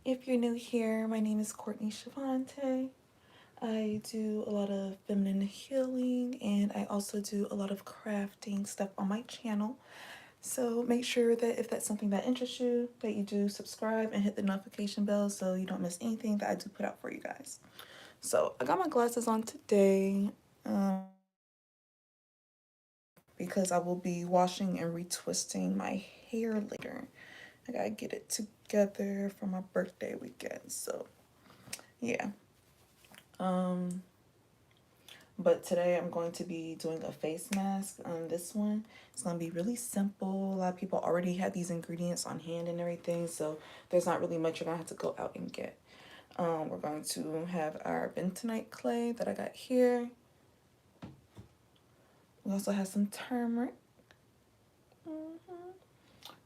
If you're new here, my name is Courtney Shavante. I do a lot of feminine healing and I also do a lot of crafting stuff on my channel. So make sure that if that's something that interests you, that you do subscribe and hit the notification bell so you don't miss anything that I do put out for you guys. So I got my glasses on today because I will be washing and retwisting my hair later. I gotta get it together for my birthday weekend. So yeah. But today I'm going to be doing a face mask. This one, it's going to be really simple. A lot of people already have these ingredients on hand and everything, so there's not really much you're going to have to go out and get. We're going to have our Bentonite Clay that I got here. We also have some turmeric.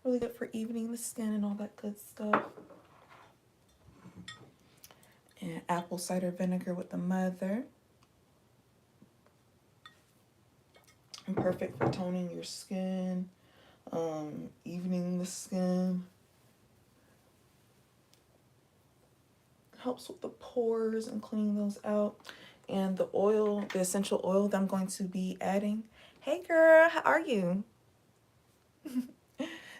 Really good for evening the skin and all that good stuff. And apple cider vinegar with the mother. And perfect for toning your skin, evening the skin. Helps with the pores and cleaning those out. And the oil, the essential oil that I'm going to be adding. Hey girl, how are you?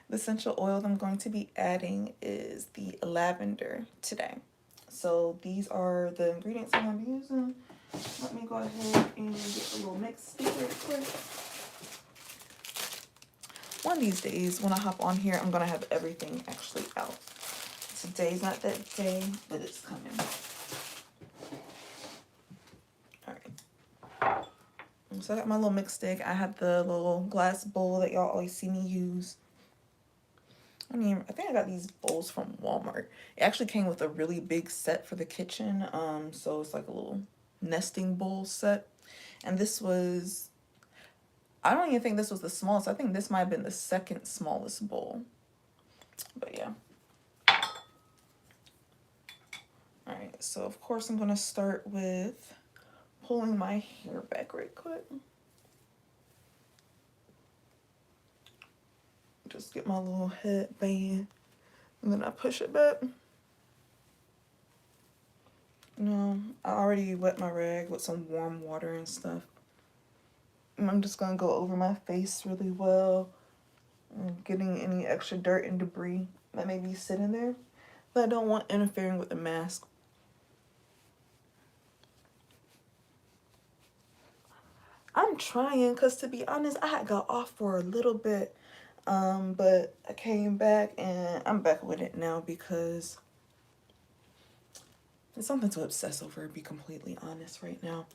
The essential oil that I'm going to be adding is the lavender today. So these are the ingredients I'm going to be using. Let me go ahead and get a little mix stick real quick. One of these days when I hop on here, I'm going to have everything actually out. Today's not that day, but it's coming. Alright. So I got my little mix stick. I have the little glass bowl that y'all always see me use. I think I got these bowls from Walmart. It actually came with a really big set for the kitchen. So it's like a little nesting bowl set. And this was, I don't even think this was the smallest. I think this might have been the second smallest bowl. But yeah. Alright, so of course I'm going to start with pulling my hair back right quick. Just get my little headband and then I push it back. No, I already wet my rag with some warm water and stuff. And I'm just going to go over my face really well, getting any extra dirt and debris that may be sitting there that I don't want interfering with the mask. I'm trying because, to be honest, I had got off for a little bit, but I came back and I'm back with it now because it's something to obsess over, to be completely honest right now.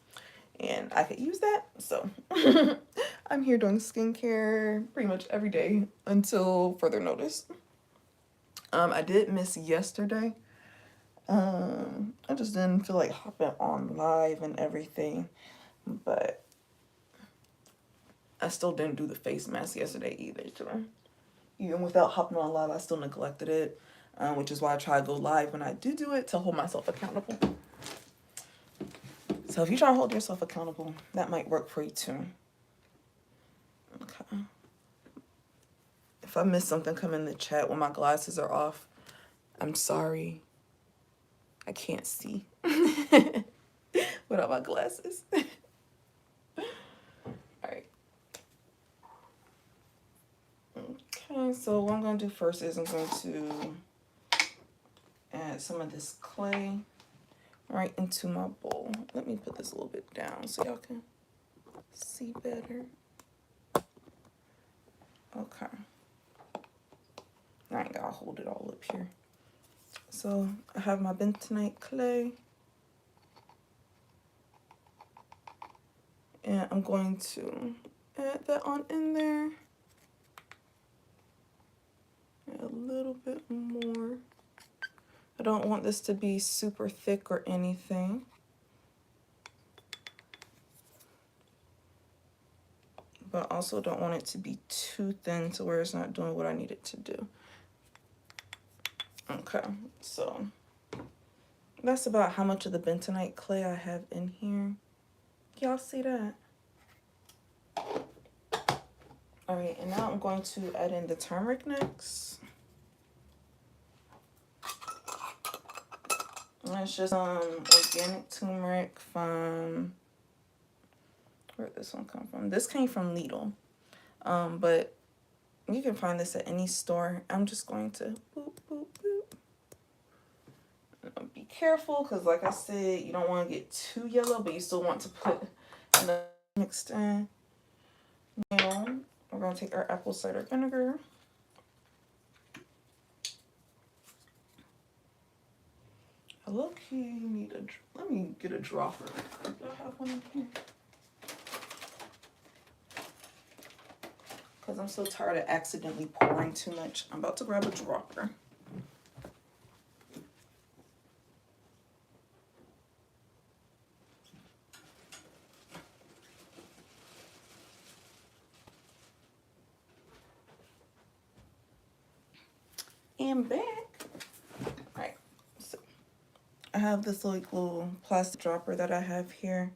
And I could use that, so I'm here doing skincare pretty much every day until further notice. I did miss yesterday. I just didn't feel like hopping on live and everything, but I still didn't do the face mask yesterday either. So even without hopping on live, I still neglected it, which is why I try to go live when I do it to hold myself accountable. So if you try to hold yourself accountable, that might work for you too. Okay. If I miss something, come in the chat when my glasses are off. I'm sorry. I can't see without my glasses. Alright. Okay, so what I'm going to do first is I'm going to add some of this clay right into my bowl. Let me put this a little bit down so y'all can see better. Okay. I ain't gotta hold it all up here. So I have my bentonite clay. And I'm going to add that on in there. Add a little bit more. I don't want this to be super thick or anything. But I also don't want it to be too thin to where it's not doing what I need it to do. Okay, so that's about how much of the bentonite clay I have in here. Y'all see that? All right, and now I'm going to add in the turmeric next. And it's just organic turmeric from, where did this one come from? This came from Lidl. But you can find this at any store. I'm just going to boop, boop, boop. Be careful, because like I said, you don't want to get too yellow, but you still want to put enough mixed in. Now, we're going to take our apple cider vinegar. I low-key need a, let me get a dropper. Do I have one in here? Because I'm so tired of accidentally pouring too much. I'm about to grab a dropper. And back. Alright, so I have this like little plastic dropper that I have here.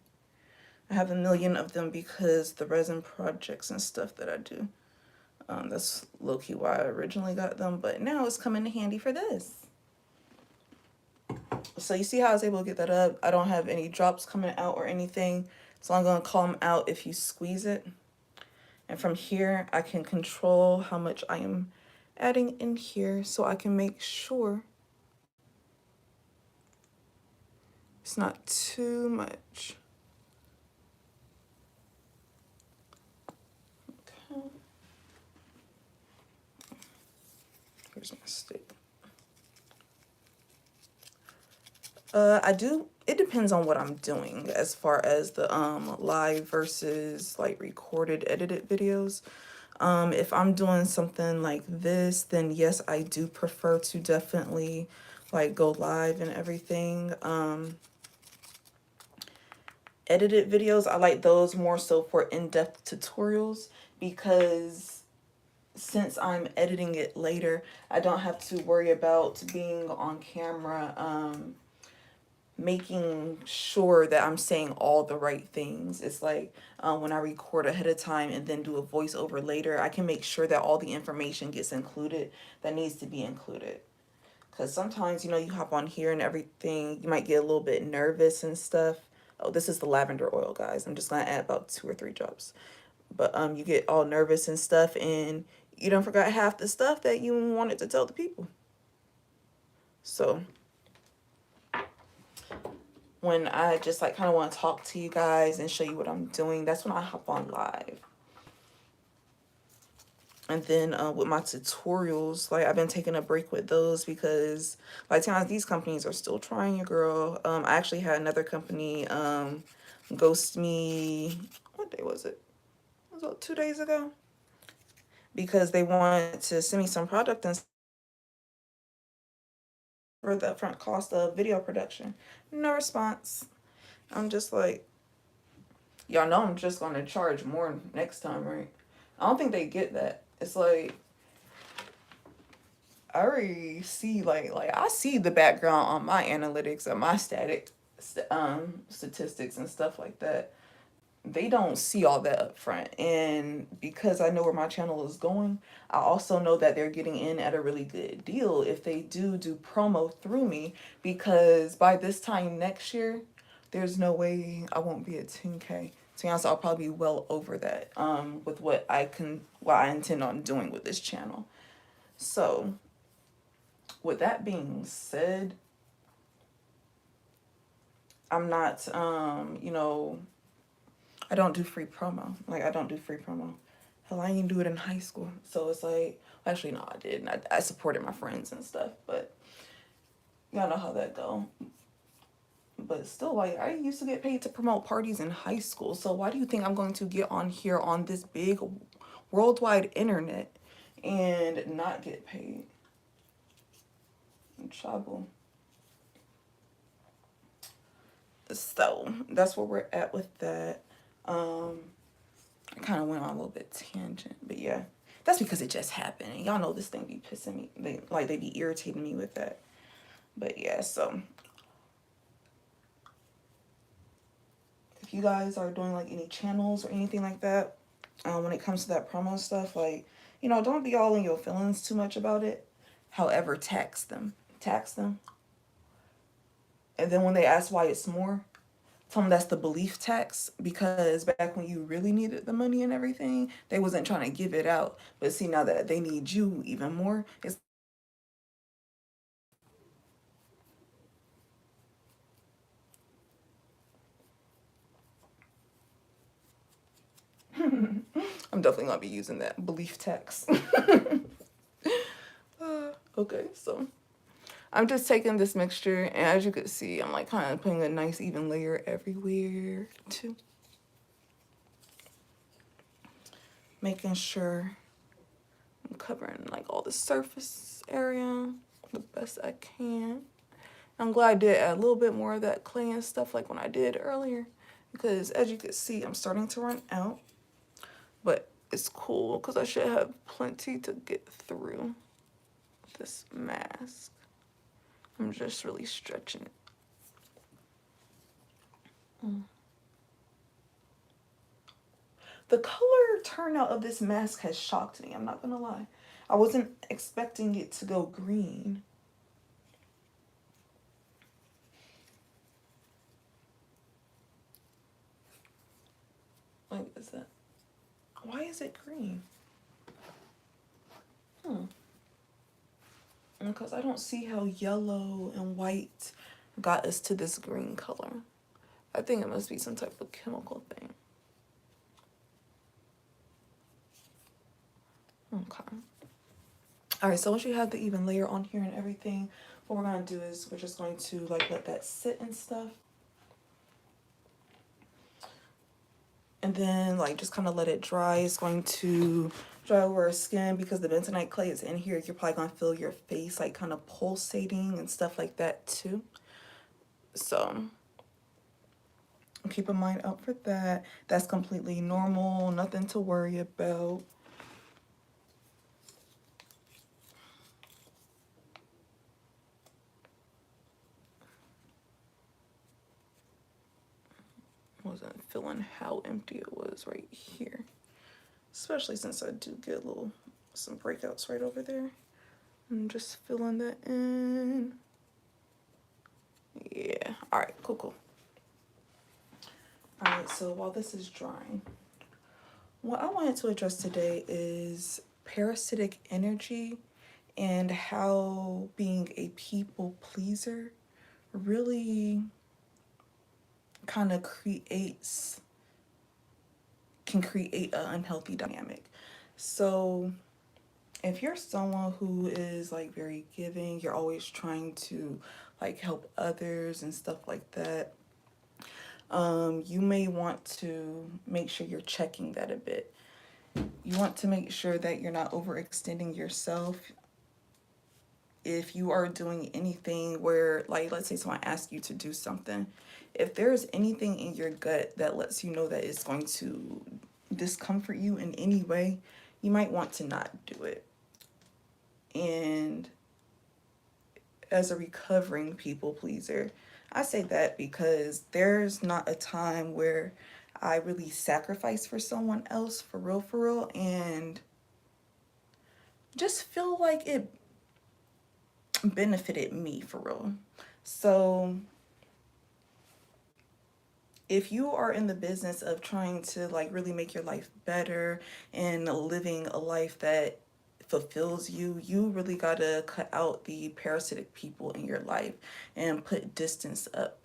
I have a million of them because the resin projects and stuff that I do. That's low-key why I originally got them, but now it's coming in handy for this. So you see how I was able to get that up? I don't have any drops coming out or anything, so I'm going to call them out if you squeeze it. And from here, I can control how much I am adding in here so I can make sure it's not too much. Okay. Here's my stick. It depends on what I'm doing as far as the live versus like recorded edited videos. If I'm doing something like this, then yes, I do prefer to definitely like go live and everything. Edited videos, I like those more so for in-depth tutorials, because since I'm editing it later, I don't have to worry about being on camera, making sure that I'm saying all the right things. It's like when I record ahead of time and then do a voiceover later, I can make sure that all the information gets included that needs to be included. Because sometimes, you know, you hop on here and everything, you might get a little bit nervous and stuff. Oh, this is the lavender oil, guys. I'm just going to add about 2 or 3 drops. But you get all nervous and stuff, and you don't forgot half the stuff that you wanted to tell the people. So when I just like kind of want to talk to you guys and show you what I'm doing, that's when I hop on live. And then with my tutorials, like I've been taking a break with those because by the time these companies are still trying your girl. I actually had another company ghost me. What day was it? It was about 2 days ago, because they wanted to send me some product and for the upfront cost of video production. No response. I'm just like, y'all know I'm just gonna charge more next time, right? I don't think they get that. It's like, I already see like I see the background on my analytics and my statistics and stuff like that. They don't see all that up front, and because I know where my channel is going, I also know that they're getting in at a really good deal if they do promo through me, because by this time next year, there's no way I won't be at 10K. To be honest, I'll probably be well over that with what I intend on doing with this channel. So with that being said, I'm not you know, I don't do free promo. Like, I don't do free promo. Hell, I didn't do it in high school. So it's like, actually, no, I didn't. I supported my friends and stuff, but y'all know how that go. But still, like, I used to get paid to promote parties in high school. So why do you think I'm going to get on here on this big worldwide internet and not get paid? Trouble. So that's where we're at with that. I kind of went on a little bit tangent, but yeah, that's because it just happened. And y'all know this thing be pissing me. They be irritating me with that. But yeah, so if you guys are doing like any channels or anything like that, when it comes to that promo stuff, like, you know, don't be all in your feelings too much about it. However, tax them. Tax them. And then when they ask why it's more, tell them that's the belief tax, because back when you really needed the money and everything, they wasn't trying to give it out. But see, now that they need you even more, it's I'm definitely gonna be using that belief tax. Okay, so I'm just taking this mixture, and as you can see, I'm like kind of putting a nice even layer everywhere too. Making sure I'm covering like all the surface area the best I can. I'm glad I did add a little bit more of that clay and stuff like when I did earlier, because as you can see, I'm starting to run out, but it's cool because I should have plenty to get through this mask. I'm just really stretching it. The color turnout of this mask has shocked me, I'm not gonna lie. I wasn't expecting it to go green. Like, is that, why is it green? Because I don't see how yellow and white got us to this green color. I think it must be some type of chemical thing. Okay. All right, so once you have the even layer on here and everything, what we're gonna do is we're just going to like let that sit and stuff. And then like just kind of let it dry. It's going to dry over our skin because the bentonite clay is in here. You're probably gonna feel your face like kind of pulsating and stuff like that too. So keep a mind out for that. That's completely normal, nothing to worry about. Wasn't feeling how empty it was right here, especially since I do get some breakouts right over there. I'm just filling that in. Yeah, all right, cool. All right, so while this is drying, what I wanted to address today is parasitic energy and how being a people pleaser really kind of can create an unhealthy dynamic. So if you're someone who is like very giving, you're always trying to like help others and stuff like that, you may want to make sure you're checking that a bit. You want to make sure that you're not overextending yourself. If you are doing anything where, like, let's say someone asks you to do something, if there's anything in your gut that lets you know that it's going to discomfort you in any way, you might want to not do it. And as a recovering people pleaser, I say that because there's not a time where I really sacrifice for someone else for real, and just feel like it benefited me for real. So if you are in the business of trying to like really make your life better and living a life that fulfills you, you really gotta cut out the parasitic people in your life and put distance up.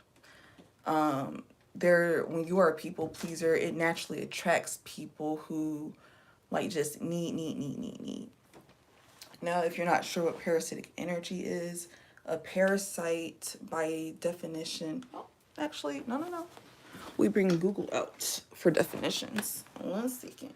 When you are a people pleaser, it naturally attracts people who like just need. Now, if you're not sure what parasitic energy is, a parasite by definition, oh, actually, no. We bring Google out for definitions. 1 second.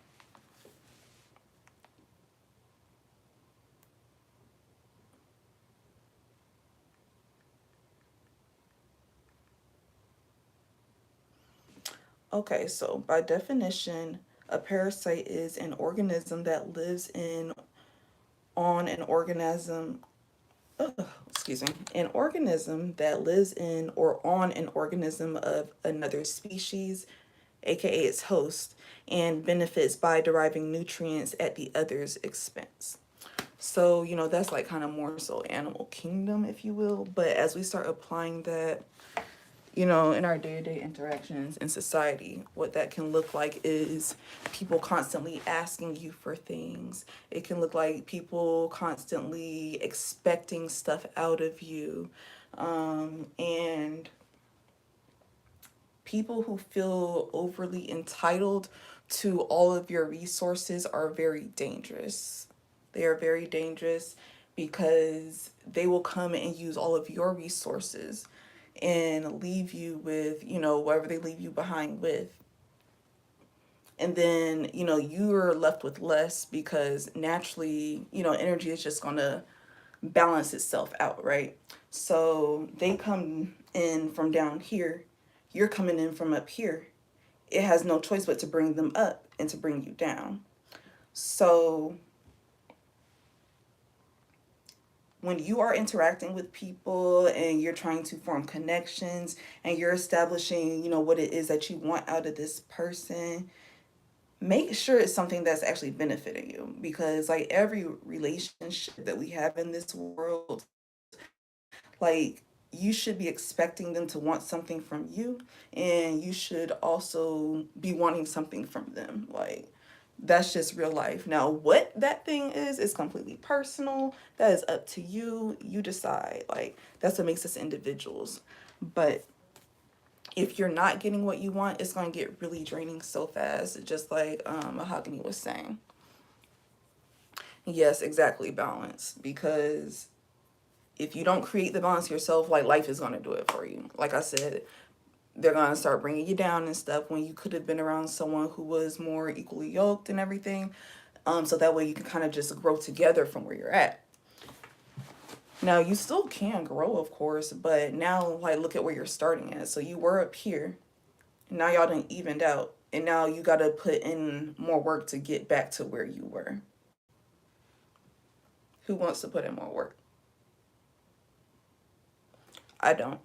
Okay, so by definition, a parasite is an organism that lives on an organism. Excuse me, an organism that lives in or on an organism of another species, aka its host, and benefits by deriving nutrients at the other's expense. So, you know, that's like kind of more so animal kingdom, if you will. But as we start applying that, you know, in our day-to-day interactions in society, what that can look like is people constantly asking you for things. It can look like people constantly expecting stuff out of you. And people who feel overly entitled to all of your resources are very dangerous. They are very dangerous because they will come and use all of your resources and leave you with, you know, whatever they leave you behind with. And then, you know, you're left with less because naturally, you know, energy is just going to balance itself out, right? So they come in from down here, you're coming in from up here. It has no choice but to bring them up and to bring you down. So when you are interacting with people and you're trying to form connections and you're establishing, you know, what it is that you want out of this person, make sure it's something that's actually benefiting you, because like every relationship that we have in this world, like you should be expecting them to want something from you, and you should also be wanting something from them. Like that's just real life. Now what that thing is completely personal. That is up to you. You decide. Like that's what makes us individuals. But if you're not getting what you want, it's going to get really draining so fast, just like Mahogany was saying. Yes, exactly, balance. Because if you don't create the balance yourself, like life is going to do it for you. Like I said, they're going to start bringing you down and stuff when you could have been around someone who was more equally yoked and everything. So that way you can kind of just grow together from where you're at. Now you still can grow, of course, but now like look at where you're starting at. So you were up here, now y'all done evened out, and now you got to put in more work to get back to where you were. Who wants to put in more work? I don't.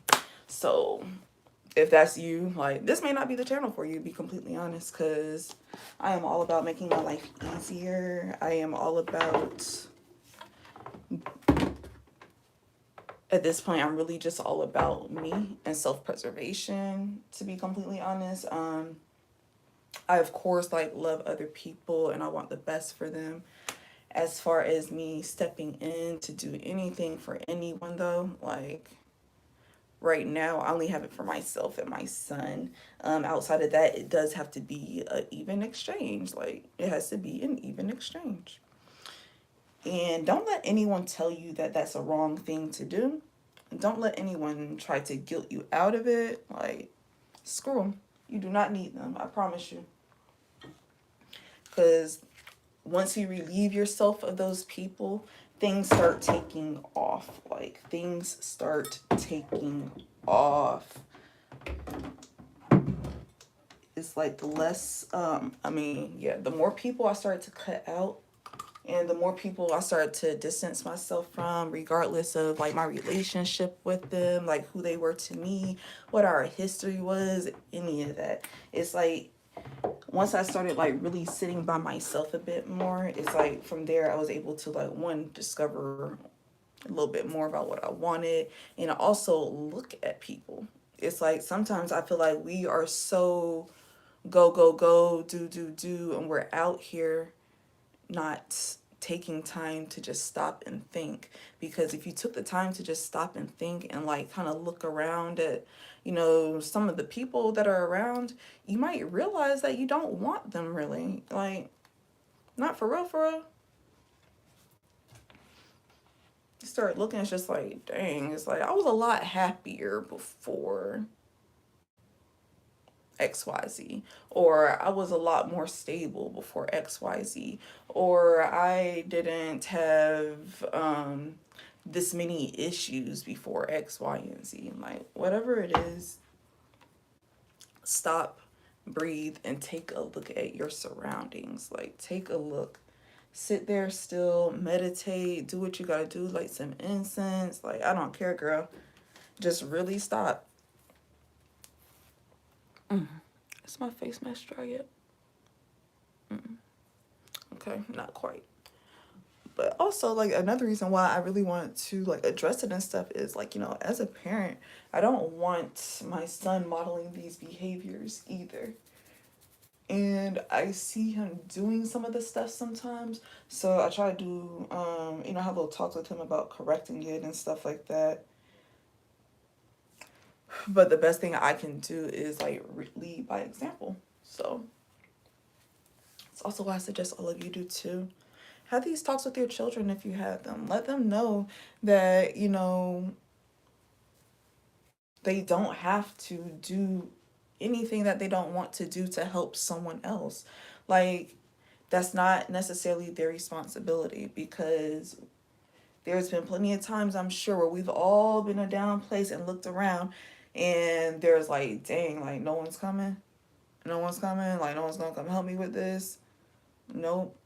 So if that's you, like this may not be the channel for you, to be completely honest, because I am all about making my life easier. I am all about, at this point, I'm really just all about me and self-preservation, to be completely honest. I of course like love other people and I want the best for them. As far as me stepping in to do anything for anyone though, like right now I only have it for myself and my son. Outside of that, it does have to be an even exchange. Like it has to be an even exchange. And don't let anyone tell you that that's a wrong thing to do. Don't let anyone try to guilt you out of it. Like screw them. You do not need them, I promise you. Because once you relieve yourself of those people, things start taking off. Like things start taking off. It's like the less, yeah, the more people I started to cut out and the more people I started to distance myself from, regardless of like my relationship with them, like who they were to me, what our history was, any of that. It's like once I started like really sitting by myself a bit more, it's like from there I was able to like one, discover a little bit more about what I wanted, and also look at people. It's like sometimes I feel like we are so go go go do and we're out here not taking time to just stop and think. Because if you took the time to just stop and think and like kind of look around at, you know, some of the people that are around, you might realize that you don't want them really. Like not for real, for real. You start looking, it's just like, dang, it's like I was a lot happier before XYZ, or I was a lot more stable before XYZ, or I didn't have this many issues before X, Y, and Z. Like whatever it is, stop, breathe, and take a look at your surroundings. Like take a look. Sit there still, meditate, do what you gotta do, like some incense. Like I don't care, girl. Just really stop. Is my face mask dry yet? Okay, not quite. But also, like, another reason why I really want to, like, address it and stuff is, like, as a parent, I don't want my son modeling these behaviors either. And I see him doing some of this stuff sometimes. So I try to do, have little talks with him about correcting it and stuff like that. But the best thing I can do is, like, lead by example. So it's also why I suggest all of you do too. Have these talks with your children if you have them. Let them know that, they don't have to do anything that they don't want to do to help someone else. Like, that's not necessarily their responsibility, because there's been plenty of times, I'm sure, where we've all been a down place and looked around and there's like, dang, like, no one's coming. No one's coming. Like, no one's going to come help me with this. Nope.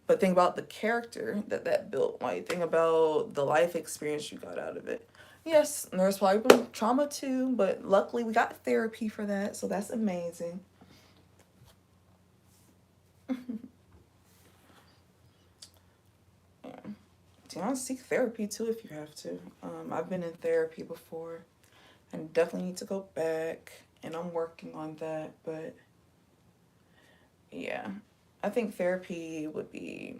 But think about the character that built. Like, think about the life experience you got out of it. Yes, there's probably been trauma too, but luckily we got therapy for that, so that's amazing. Yeah. Do you want to seek therapy too if you have to? I've been in therapy before, and definitely need to go back, and I'm working on that. But yeah, I think therapy would be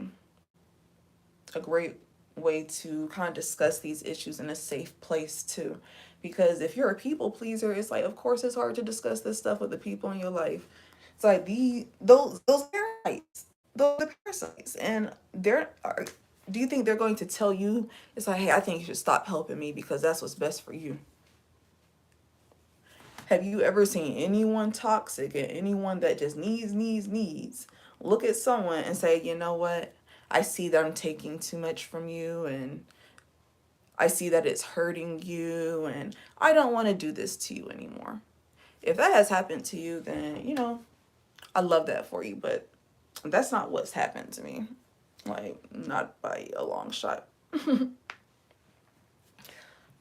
a great way to kind of discuss these issues in a safe place too. Because if you're a people pleaser, it's like, of course it's hard to discuss this stuff with the people in your life. It's like those parasites, those are parasites, and they're are. Do you think they're going to tell you, it's like, hey, I think you should stop helping me because that's what's best for you? Have you ever seen anyone toxic and anyone that just needs, look at someone and say, you know what? I see that I'm taking too much from you, and I see that it's hurting you, and I don't want to do this to you anymore. If that has happened to you, then, I love that for you, but that's not what's happened to me. Like, not by a long shot.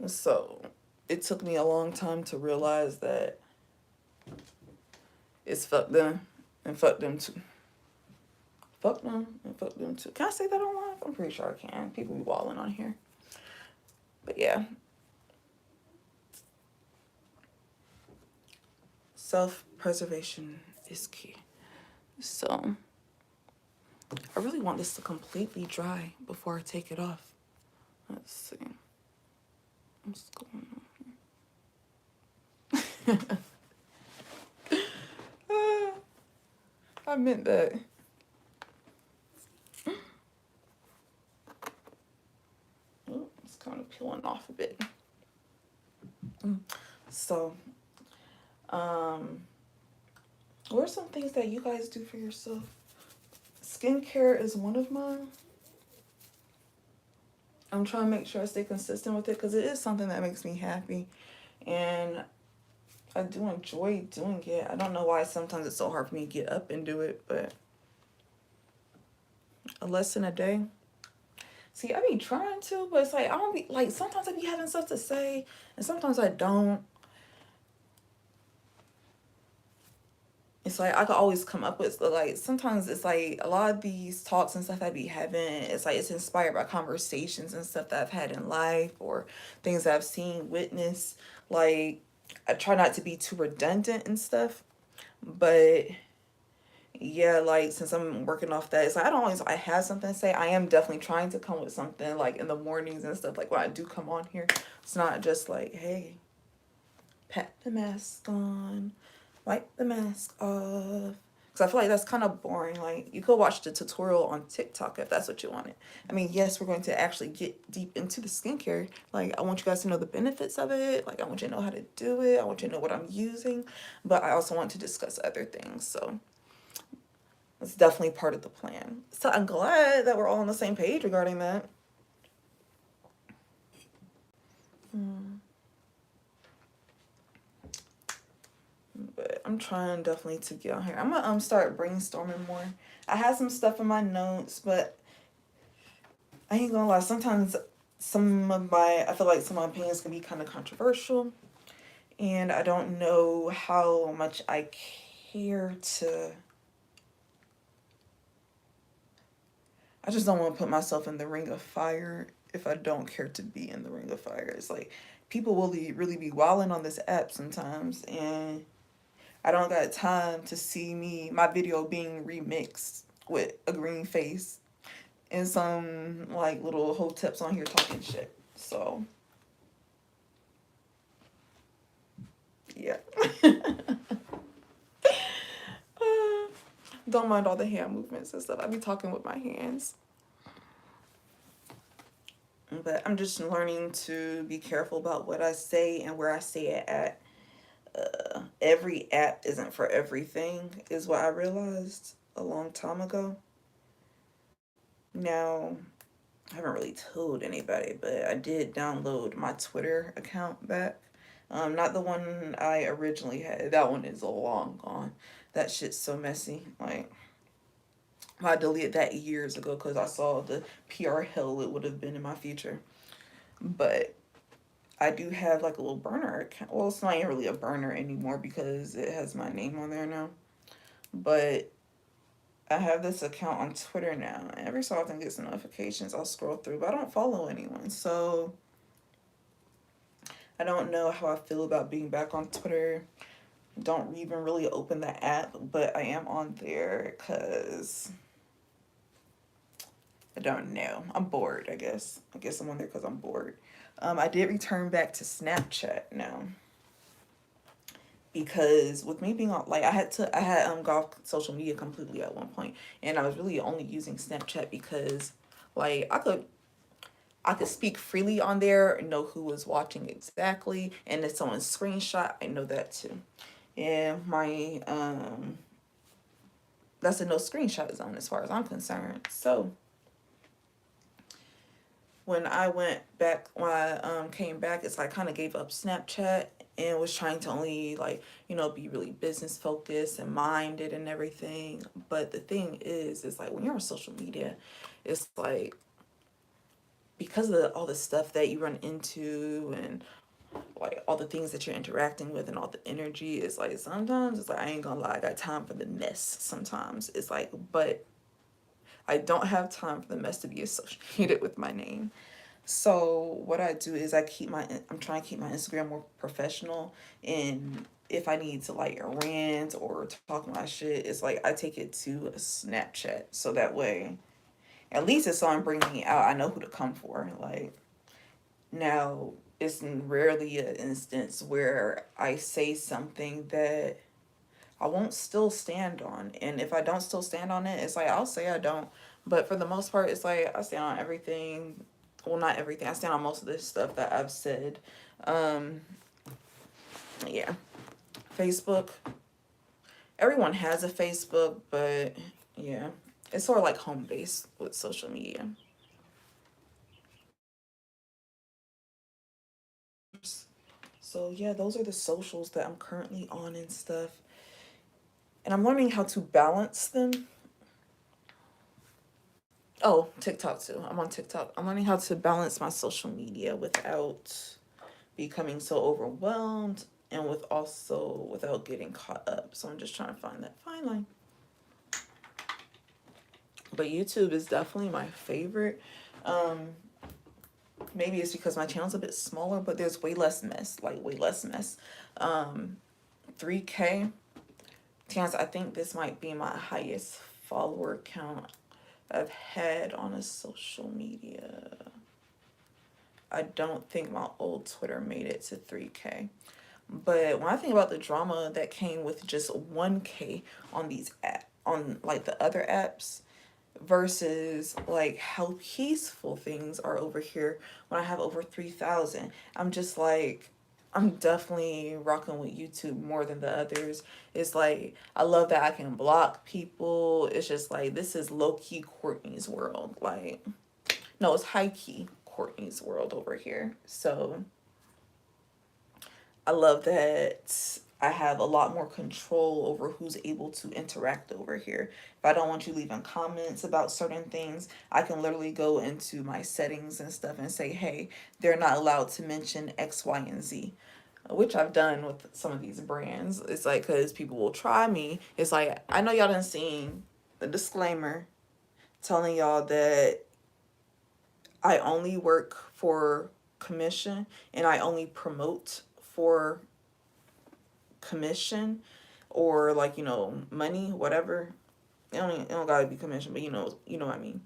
So it took me a long time to realize that it's fuck them and fuck them too. Fuck them and fuck them too. Can I say that on live? I'm pretty sure I can. People be walling on here. But yeah. Self-preservation is key. So I really want this to completely dry before I take it off. Let's see. What's going on? I meant that. Oh, it's kind of peeling off a bit. So, what are some things that you guys do for yourself? Skincare is one of mine. I'm trying to make sure I stay consistent with it because it is something that makes me happy, and I do enjoy doing it. I don't know why sometimes it's so hard for me to get up and do it, but a lesson a day. See, I be trying to, but it's like, I don't be, like, sometimes I be having stuff to say, and sometimes I don't. It's like, I could always come up with, like, sometimes it's like, a lot of these talks and stuff I be having, it's like, it's inspired by conversations and stuff that I've had in life, or things that I've seen, witnessed. Like, I try not to be too redundant and stuff, but yeah, like, since I'm working off that, it's like, I have something to say. I am definitely trying to come with something, like, in the mornings and stuff, like, when I do come on here. It's not just like, hey, pat the mask on, wipe the mask off. Because I feel like that's kind of boring. Like, you could watch the tutorial on TikTok if that's what you wanted. I mean, yes, we're going to actually get deep into the skincare. Like, I want you guys to know the benefits of it. Like, I want you to know how to do it. I want you to know what I'm using. But I also want to discuss other things. So it's definitely part of the plan. So I'm glad that we're all on the same page regarding that. But I'm trying definitely to get on here. I'm gonna start brainstorming more. I had some stuff in my notes, but I ain't gonna lie. Sometimes I feel like some of my opinions can be kind of controversial, and I don't know how much I care to. I just don't want to put myself in the ring of fire if I don't care to be in the ring of fire. It's like people will really be wilding on this app sometimes, and I don't got time to see my video being remixed with a green face and some like little hoteps on here talking shit. So yeah. Don't mind all the hand movements and stuff. I be talking with my hands. But I'm just learning to be careful about what I say and where I say it at. Every app isn't for everything, is what I realized a long time ago. Now, I haven't really told anybody, but I did download my Twitter account back. Not the one I originally had. That one is long gone. That shit's so messy. Like, I deleted that years ago because I saw the PR hell it would have been in my future. But I do have like a little burner account. Well, it's not even really a burner anymore because it has my name on there now. But I have this account on Twitter now. And every so often I get some notifications. I'll scroll through, but I don't follow anyone. So I don't know how I feel about being back on Twitter. Don't even really open the app, but I am on there because I don't know. I'm bored, I guess. I guess I'm on there because I'm bored. I did return back to Snapchat now. Because with me being on, like, I had got off social media completely at one point, and I was really only using Snapchat because, like, I could speak freely on there, know who was watching exactly, and if someone screenshot, I know that too. And my that's a no screenshot zone as far as I'm concerned. So when I came back, it's like kind of gave up Snapchat and was trying to only like, be really business focused and minded and everything. But the thing is like when you're on social media, it's like because of all the stuff that you run into and like all the things that you're interacting with and all the energy, it's like sometimes it's like I ain't gonna lie, I got time for the mess sometimes. It's like, but I don't have time for the mess to be associated with my name. So what I do is I'm trying to keep my Instagram more professional, and if I need to like rant or talk my shit, it's like I take it to a Snapchat, so that way at least if someone bringing me out, I know who to come for. Like now it's rarely an instance where I say something that I won't still stand on. And if I don't still stand on it, it's like I'll say I don't. But for the most part, it's like I stand on everything. Well, not everything. I stand on most of this stuff that I've said. Um, yeah. Facebook. Everyone has a Facebook, but yeah. It's sort of like home base with social media. So yeah, those are the socials that I'm currently on and stuff. And I'm learning how to balance them. Oh, TikTok too. I'm on TikTok. I'm learning how to balance my social media without becoming so overwhelmed and without getting caught up. So I'm just trying to find that fine line. But YouTube is definitely my favorite. Um, Maybe it's because my channel's a bit smaller, but there's way less mess, like way less mess. 3K. Chance, I think this might be my highest follower count I've had on a social media. I don't think my old Twitter made it to 3K. But when I think about the drama that came with just 1K on on like the other apps versus like how peaceful things are over here when I have over 3,000, I'm just like, I'm definitely rocking with YouTube more than the others. It's like, I love that I can block people. It's just like, this is low key Courtney's world. Like, no, it's high key Courtney's world over here. So I love that I have a lot more control over who's able to interact over here. If I don't want you leaving comments about certain things, I can literally go into my settings and stuff and say, hey, they're not allowed to mention X, Y, and Z, which I've done with some of these brands. It's like, because people will try me. It's like, I know y'all done seen the disclaimer telling y'all that I only work for commission and I only promote for commission, or like, you know, money, whatever. It don't gotta be commission, but you know what I mean.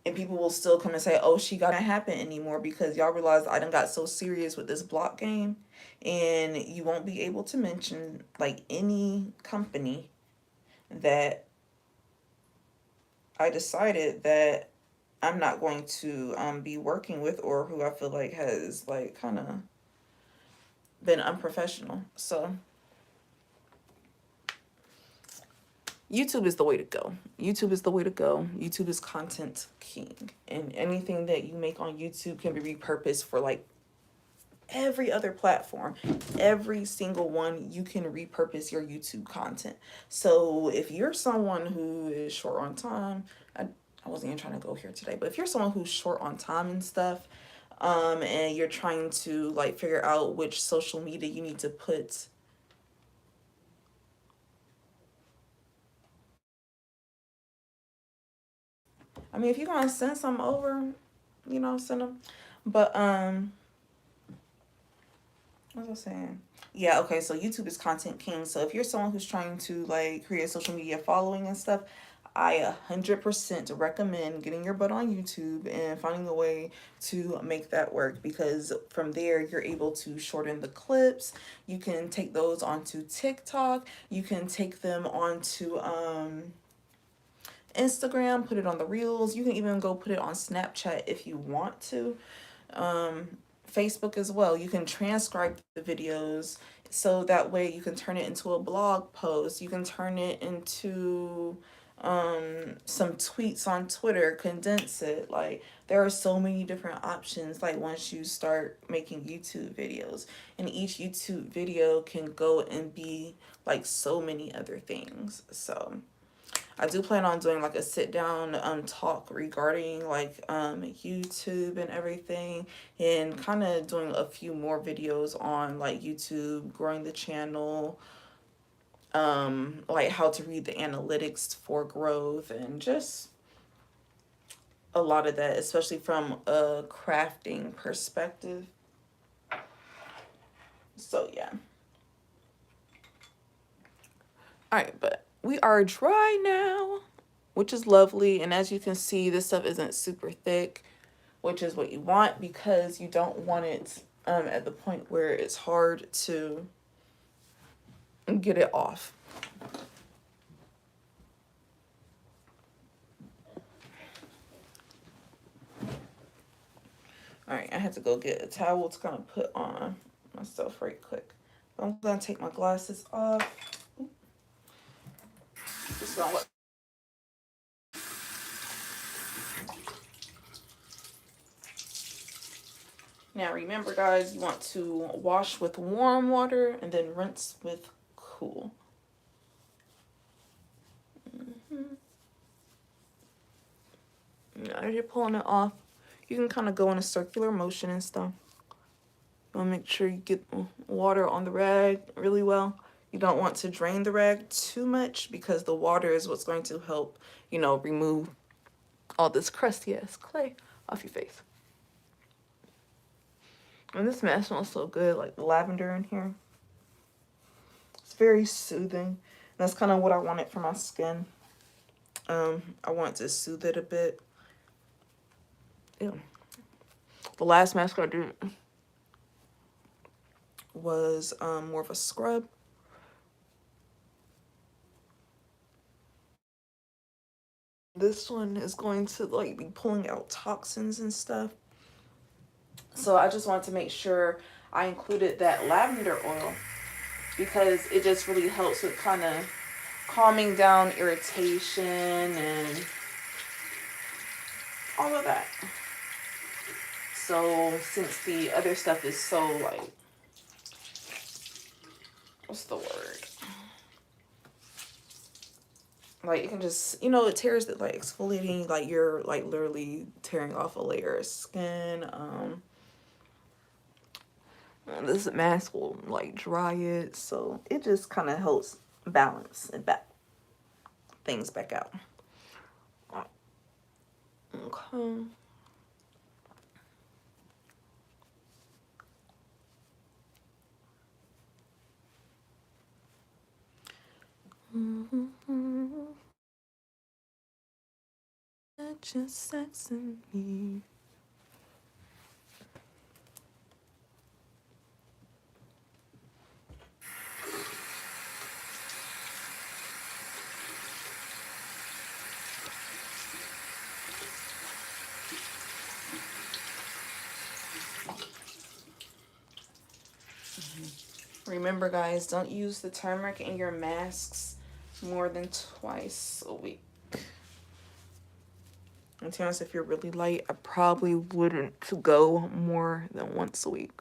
And people will still come and say, oh, she got to happen anymore, because y'all realize I done got so serious with this block game. And you won't be able to mention like any company that I decided that I'm not going to be working with, or who I feel like has like kind of been unprofessional. So YouTube is the way to go. YouTube is the way to go. YouTube is content king. And anything that you make on YouTube can be repurposed for like every other platform. Every single one, you can repurpose your YouTube content. So if you're someone who is short on time, I wasn't even trying to go here today, but if you're someone who's short on time and stuff, and you're trying to like figure out which social media you need to put I mean, if you're gonna send some over, send them. But what was I saying? Yeah, okay, so YouTube is content king. So if you're someone who's trying to like create a social media following and stuff, I 100% recommend getting your butt on YouTube and finding a way to make that work, because from there you're able to shorten the clips. You can take those onto TikTok. You can take them onto Instagram, put it on the reels. You can even go put it on Snapchat if you want to. Facebook as well. You can transcribe the videos so that way you can turn it into a blog post. You can turn it into some tweets on Twitter, condense it. Like, there are so many different options like once you start making YouTube videos, and each YouTube video can go and be like so many other things. So I do plan on doing like a sit down talk regarding like YouTube and everything, and kind of doing a few more videos on like YouTube, growing the channel, like how to read the analytics for growth, and just a lot of that, especially from a crafting perspective. So yeah. All right, but we are dry now, which is lovely. And as you can see, this stuff isn't super thick, which is what you want, because you don't want it at the point where it's hard to get it off. All right, I had to go get a towel to kind of put on myself right quick. I'm gonna take my glasses off. Just gonna let Now remember, guys, you want to wash with warm water and then rinse with cool. As you're pulling it off, you can kind of go in a circular motion and stuff. You want to make sure you get water on the rag really well. You don't want to drain the rag too much, because the water is what's going to help, remove all this crusty ass clay off your face. And this mask smells so good, like the lavender in here. It's very soothing. And that's kind of what I wanted for my skin. I want to soothe it a bit. Ew. The last mask I did was more of a scrub. This one is going to like be pulling out toxins and stuff. So I just wanted to make sure I included that lavender oil, because it just really helps with kind of calming down irritation and all of that. So since the other stuff is so like, what's the word? Like, it can just, it tears the, like, exfoliating, like, you're, like, literally tearing off a layer of skin. This mask will, like, dry it, so it just kind of helps balance and back things back out. Okay. Just sex and me. Remember, guys, don't use the turmeric in your masks more than twice a week. And to be honest, if you're really light, I probably wouldn't go more than once a week.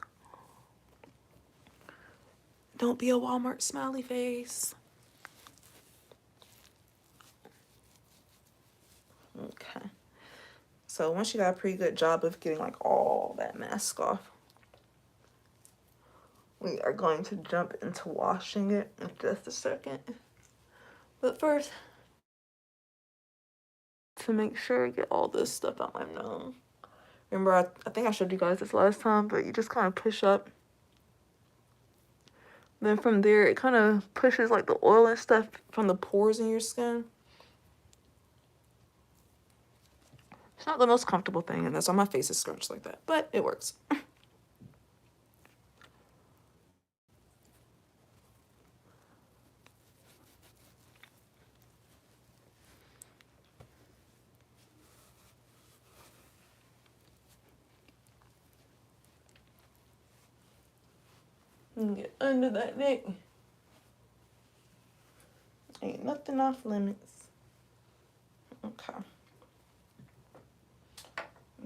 Don't be a Walmart smiley face. Okay. So once you got a pretty good job of getting like all that mask off, we are going to jump into washing it in just a second. But first, to make sure I get all this stuff out my nose. Remember, I think I showed you guys this last time, but you just kind of push up. Then from there, it kind of pushes like the oil and stuff from the pores in your skin. It's not the most comfortable thing, and that's why my face is scrunched like that, but it works. Get under that neck. Ain't nothing off limits. Okay.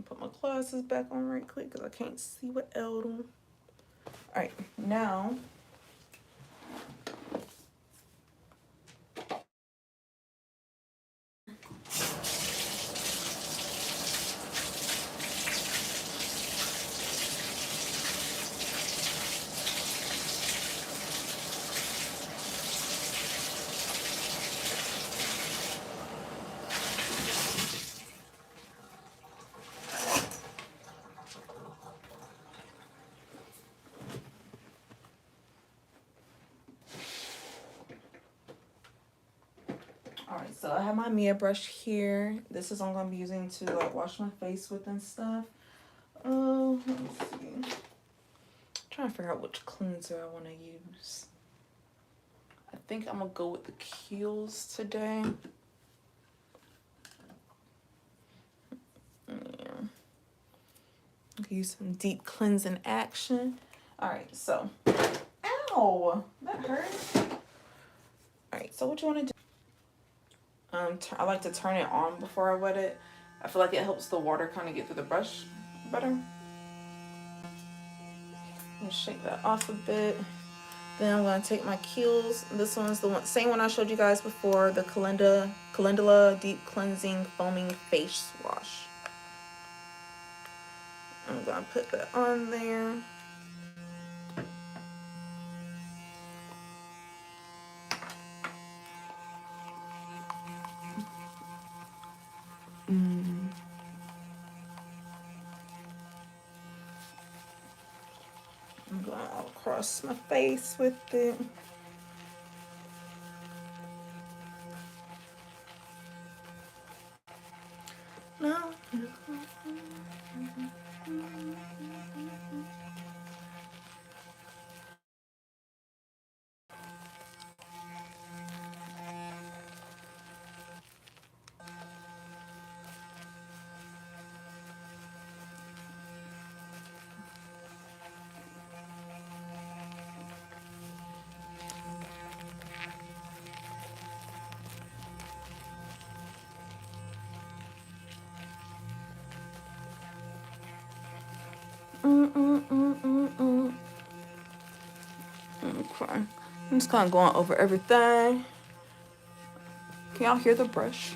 Put my glasses back on right quick because I can't see what L. Alright, now alright, so I have my Mia brush here. This is what I'm gonna be using to like wash my face with and stuff. Oh, let me see. I'm trying to figure out which cleanser I want to use. I think I'm gonna go with the Kiehl's today. Yeah. Use some deep cleansing action. Alright, so ow, that hurt. Alright, so what you want to do? I like to turn it on before I wet it. I feel like it helps the water kind of get through the brush better. And shake that off a bit. Then I'm going to take my Kiehl's. This one's the same one I showed you guys before, the Calendula Deep Cleansing Foaming Face Wash. I'm going to put that on there. I'm going all across my face with it. No. Okay. I'm just kind of going over everything. Can y'all hear the brush?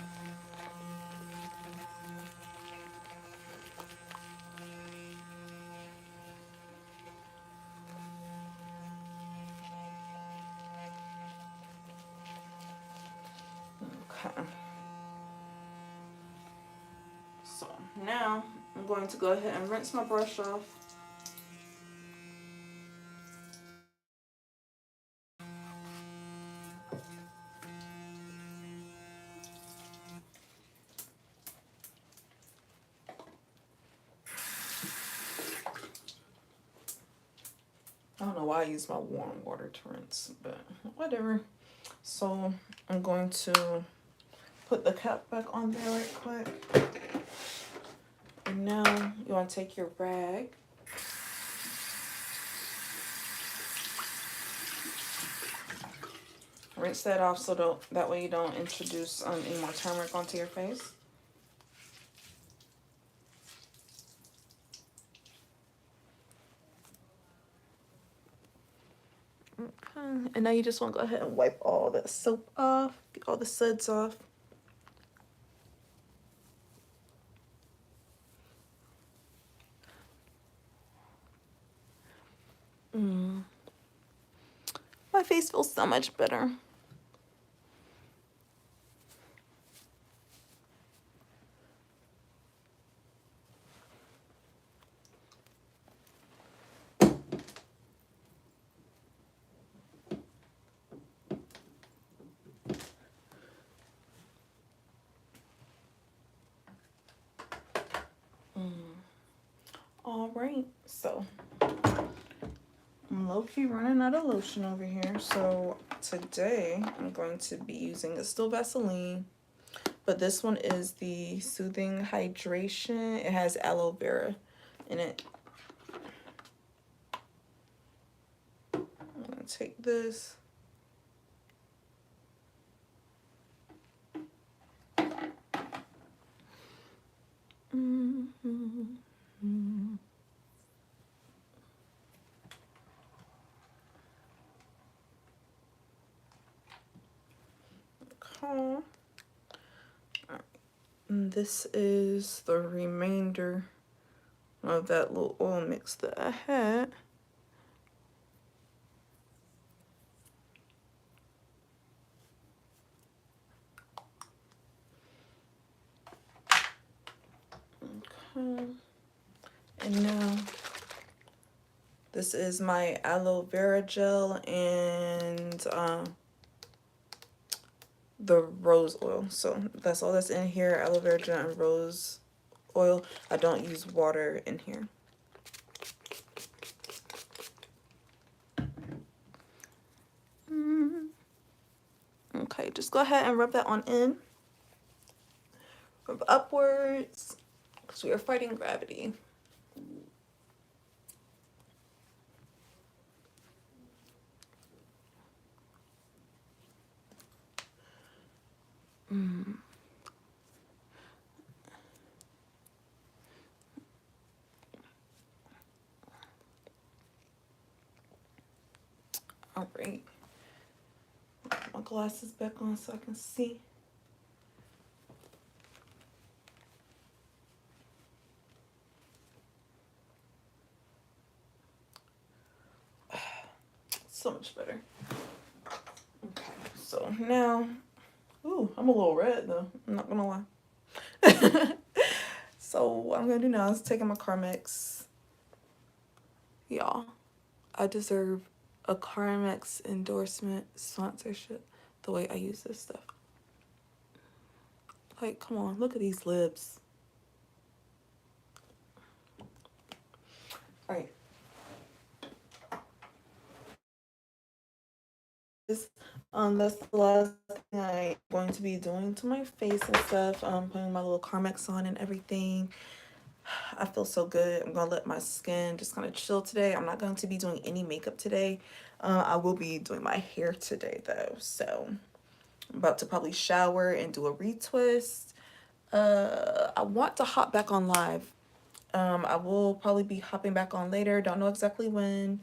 Okay. So now I'm going to go ahead and rinse my brush off. I don't know why I use my warm water to rinse, but whatever. So I'm going to put the cap back on there right quick. And now you want to take your rag. Rinse that off so that way you don't introduce any more turmeric onto your face. Okay. And now you just want to go ahead and wipe all the soap off, get all the suds off. My face feels so much better. All right, so I'm low-key running out of lotion over here. So today I'm going to be using, it's still Vaseline, but this one is the Soothing Hydration. It has aloe vera in it. I'm gonna take this. Okay. And this is the remainder of that little oil mix that I had. Okay. And now this is my aloe vera gel and the rose oil. So that's all that's in here, aloe vera gel and rose oil. I don't use water in here. Okay, just go ahead and rub that on in. Rub upwards, because we are fighting gravity. All right. Put my glasses back on so I can see. So much better. Okay, so now, ooh, I'm a little red though. I'm not gonna lie. So what I'm gonna do now is taking my Carmex. Y'all, I deserve a Carmex endorsement sponsorship the way I use this stuff. Like, come on, look at these lips. All right. That's the last thing I'm going to be doing to my face and stuff. Putting my little Carmex on and everything. I feel so good. I'm gonna let my skin just kind of chill today. I'm not going to be doing any makeup today. I will be doing my hair today though. So I'm about to probably shower and do a retwist. I want to hop back on live. I will probably be hopping back on later. Don't know exactly when.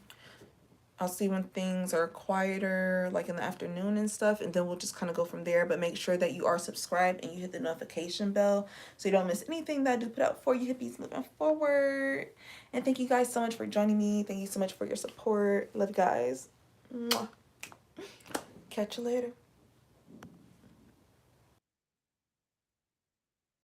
I'll see when things are quieter, like in the afternoon and stuff, and then we'll just kind of go from there. But make sure that you are subscribed and you hit the notification bell so you don't miss anything that I do put out for you hippies moving forward. And thank you guys so much for joining me. Thank you so much for your support. Love you guys. Mwah. Catch you later.